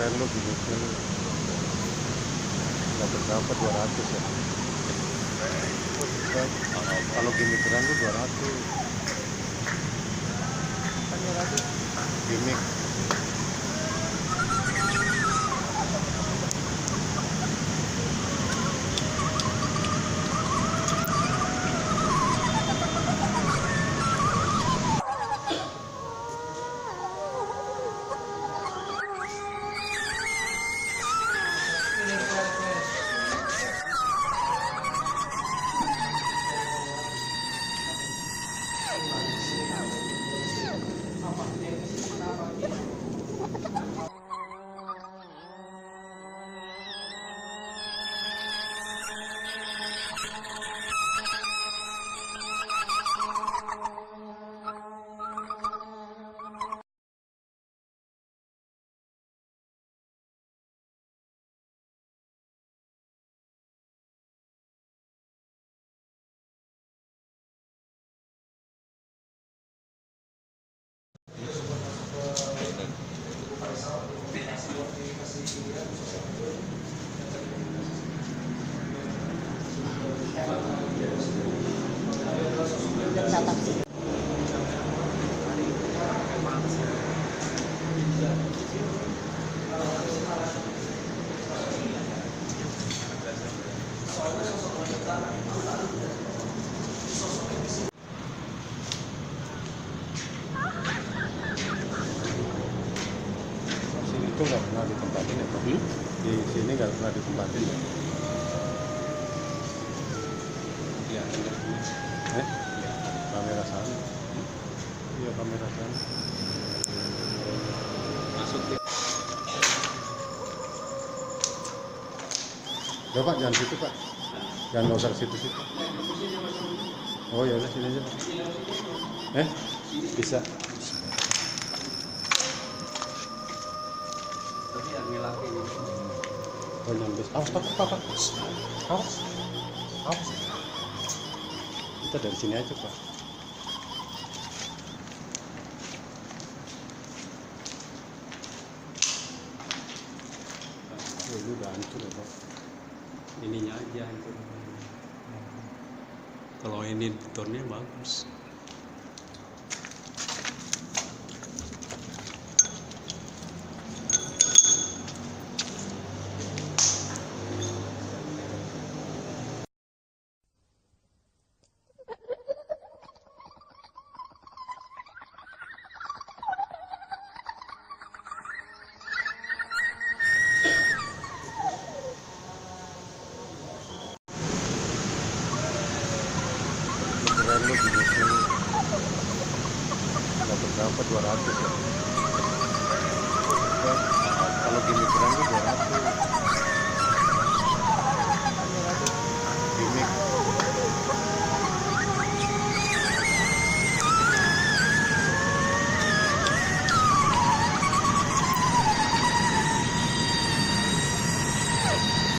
keren lu gini lu dapat berapa 200 ya. Kalau gini keren tuh 200 kan 200 gimmick. Itu nggak pernah ditempatin ya Pak? Di sini nggak pernah ditempatin ya? Iya, Kamera sana. Iya, kamera sana. masuk deh. Ya Pak, jangan situ Pak. Jangan usah ke situ-situ. Oh ya udah sini aja Pak. Bisa. Tapi yang ngelaki ini. Oh nyampe. Awas Pak. Awas. Kita dari sini aja Pak. Oh, ini udah hancur ya Pak. Ininya aja itu. Kalau ini fiturnya bagus. Keren lu gini lu dapat berapa 200 ya.